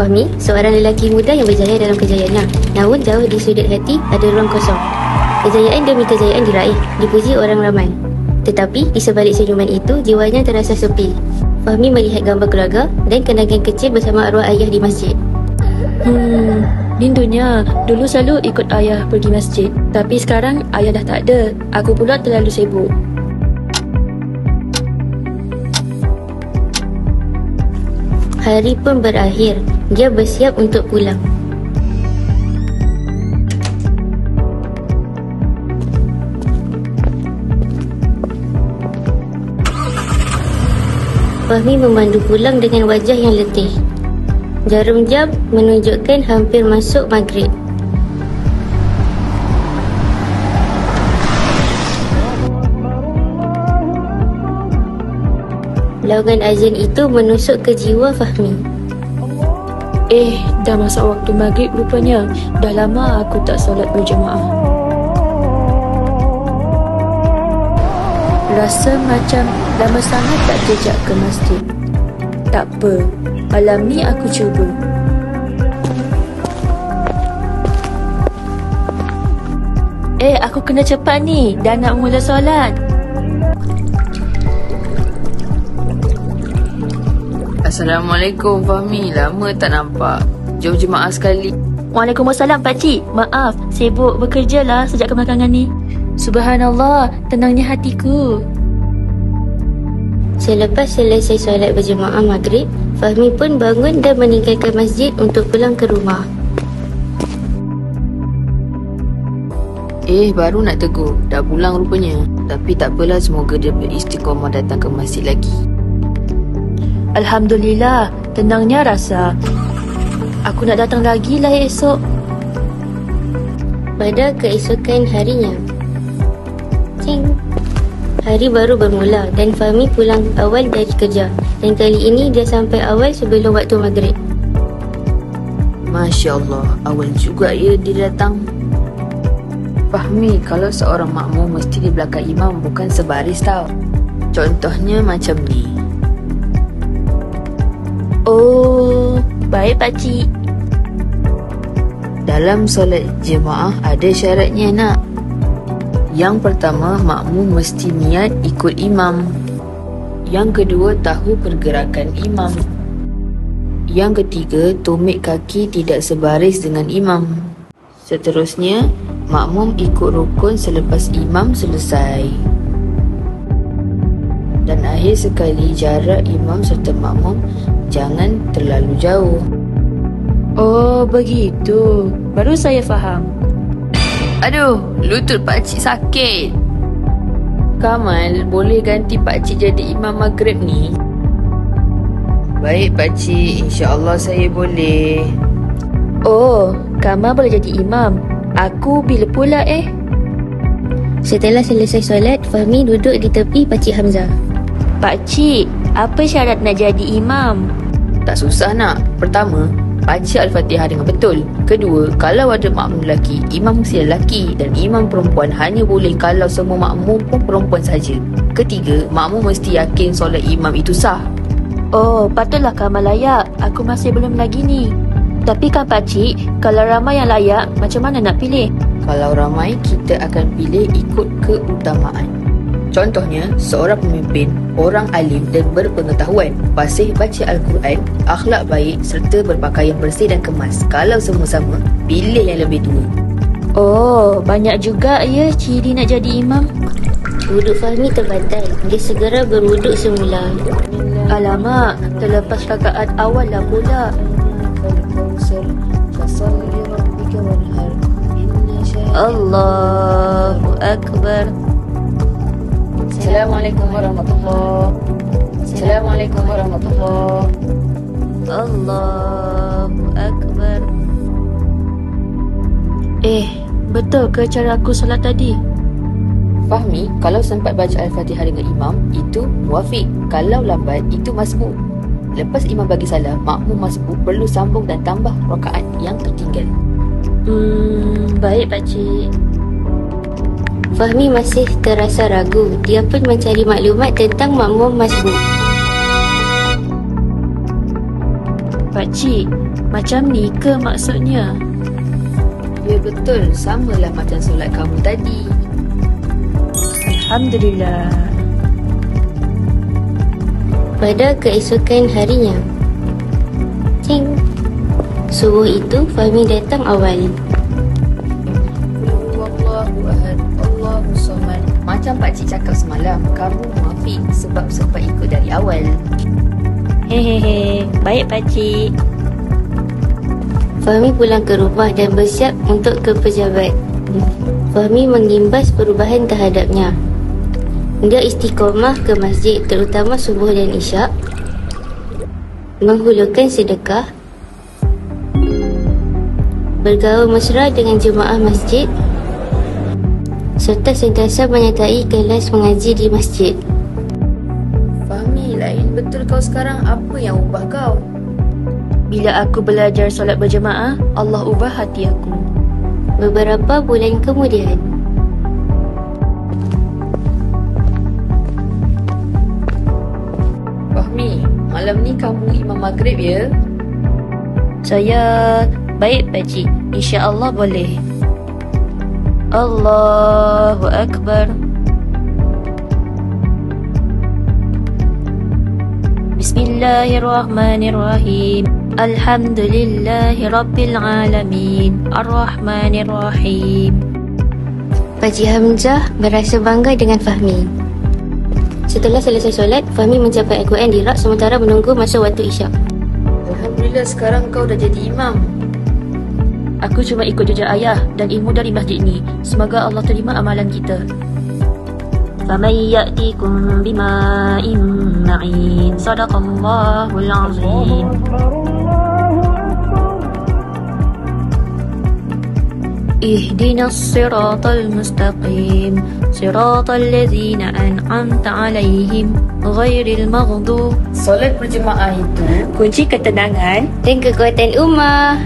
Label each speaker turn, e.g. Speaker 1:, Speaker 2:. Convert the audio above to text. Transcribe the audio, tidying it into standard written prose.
Speaker 1: Fahmi, seorang lelaki muda yang berjaya dalam kejayaannya. Namun jauh di sudut hati ada ruang kosong. Kejayaan demi kejayaan diraih, dipuji orang ramai. Tetapi di sebalik senyuman itu, jiwanya terasa sepi. Fahmi melihat gambar keluarga dan kenangan kecil bersama arwah ayah di masjid.
Speaker 2: Rindunya. Dulu selalu ikut ayah pergi masjid. Tapi sekarang ayah dah tak ada. Aku pula terlalu sibuk.
Speaker 1: Hari pun berakhir. Dia bersiap untuk pulang. Fahmi memandu pulang dengan wajah yang letih. Jarum jam menunjukkan hampir masuk maghrib. Laungan azan itu menusuk ke jiwa Fahmi.
Speaker 2: Dah masuk waktu maghrib rupanya. Dah lama aku tak solat berjemaah. Rasa macam lama sangat tak jejak ke masjid. Tak apa, malam ni aku cuba. Aku kena cepat ni. Dah nak mula solat.
Speaker 3: Assalamualaikum Fahmi, lama tak nampak. Jom jemaah sekali.
Speaker 2: Waalaikumsalam pakcik. Maaf, sibuk bekerja lah sejak kebelakangan ni. Subhanallah, tenangnya hatiku.
Speaker 1: Selepas selesai solat berjemaah maghrib, Fahmi pun bangun dan meninggalkan masjid untuk pulang ke rumah.
Speaker 3: Baru nak tegur, dah pulang rupanya. Tapi tak apalah, semoga dia beristiqamah datang ke masjid lagi.
Speaker 2: Alhamdulillah, tenangnya rasa. Aku nak datang lagi lah esok.
Speaker 1: Pada keesokan harinya, hari baru bermula dan Fahmi pulang awal dari kerja. Dan kali ini dia sampai awal sebelum waktu maghrib.
Speaker 3: Masya Allah, awal juga dia datang. Fahmi, kalau seorang makmum mesti di belakang imam, bukan sebaris tau. Contohnya macam ni.
Speaker 2: Oh, baik pakcik.
Speaker 3: Dalam solat jemaah ada syaratnya nak. Yang pertama, makmum mesti niat ikut imam. Yang kedua, tahu pergerakan imam. Yang ketiga, tumit kaki tidak sebaris dengan imam. Seterusnya, makmum ikut rukun selepas imam selesai. Dan akhir sekali, jarak imam serta makmum jangan terlalu jauh.
Speaker 2: Oh, begitu. Baru saya faham.
Speaker 3: Aduh, lutut pakcik sakit. Kamal, boleh ganti pakcik jadi imam maghrib ni? Baik pakcik, insya-Allah saya boleh.
Speaker 2: Oh, Kamal boleh jadi imam. Aku bila pula
Speaker 1: Setelah selesai solat, Fahmi duduk di tepi Pakcik Hamzah.
Speaker 2: Pakcik, apa syarat nak jadi imam?
Speaker 3: Tak susah nak. Pertama, baca Al-Fatihah dengan betul. Kedua, kalau ada makmum lelaki, imam mesti lelaki. Dan imam perempuan hanya boleh kalau semua makmum pun perempuan saja. Ketiga, makmum mesti yakin solat imam itu sah.
Speaker 2: Oh, patutlah Kamal layak. Aku masih belum lagi ni. Tapi kan pakcik, kalau ramai yang layak, macam mana nak pilih?
Speaker 3: Kalau ramai, kita akan pilih ikut keutamaan. Contohnya, seorang pemimpin, orang alim dan berpengetahuan, fasih baca Al-Quran, akhlak baik serta berpakaian bersih dan kemas. Kalau semua sama, pilih yang lebih tua.
Speaker 2: Oh, banyak juga ya ciri nak jadi imam.
Speaker 1: Wuduk Fahmi terbatal. Dia segera berwuduk semula.
Speaker 2: Alamak, terlepas rakaat awal lah pula. Allahu Akbar.
Speaker 3: Assalamualaikum warahmatullahi. Assalamualaikum warahmatullahi.
Speaker 2: Allahu Akbar. Betul ke cara aku solat tadi?
Speaker 3: Fahmi, kalau sempat baca Al-Fatihah dengan imam, itu muafiq. Kalau lambat, itu masbuk. Lepas imam bagi salam, makmum masbuk perlu sambung dan tambah rakaat yang tertinggal.
Speaker 2: Baik pakcik.
Speaker 1: Fahmi masih terasa ragu. Dia pun mencari maklumat tentang makmum masbuk.
Speaker 2: pakcik, macam ni ke maksudnya?
Speaker 3: Ya betul, samalah macam solat kamu tadi.
Speaker 2: Alhamdulillah.
Speaker 1: Pada keesokan harinya, cing, subuh itu Fahmi datang awal.
Speaker 3: Allahu ahad, Allahu samad. Macam pakcik cakap semalam, kamu muafiq sebab sempat ikut dari awal.
Speaker 2: Hehehe, baik pakcik.
Speaker 1: Fahmi pulang ke rumah dan bersiap untuk ke pejabat. Fahmi mengimbas perubahan terhadapnya. Dia istiqomah ke masjid, terutama subuh dan isyak, menghulurkan sedekah, bergaul mesra dengan jemaah masjid, serta sentiasa menyertai kelas mengaji di masjid.
Speaker 3: Fahmi, lain betul kau sekarang. Apa yang ubah kau?
Speaker 2: Bila aku belajar solat berjemaah, Allah ubah hati aku.
Speaker 1: Beberapa bulan kemudian,
Speaker 3: Fahmi, malam ni kamu imam maghrib ya?
Speaker 2: Saya baik pakcik, insya-Allah boleh. Allahu Akbar. Bismillahirrahmanirrahim. Alhamdulillahi Rabbil Alamin. Ar-Rahmanirrahim.
Speaker 1: Pakcik Hamzah merasa bangga dengan Fahmi. Setelah selesai solat, Fahmi mencapai Al-Quran di rak sementara menunggu masa waktu isyak.
Speaker 3: Alhamdulillah, sekarang kau dah jadi imam.
Speaker 2: Aku cuma ikut jejak ayah dan ilmu dari masjid ni. Semoga Allah terima amalan kita. فَمَنْ يَأْتِكُمْ بِمَاءٍ مَعِينٍ صَدَقَ اللَّهُ الْعَظِيمُ. اهدنا الصراط المستقيم صراط الذين أنعمت عليهم غير المغضوب.
Speaker 3: Solat berjemaah itu
Speaker 2: Kunci ketenangan
Speaker 1: Dan kekuatan ummah.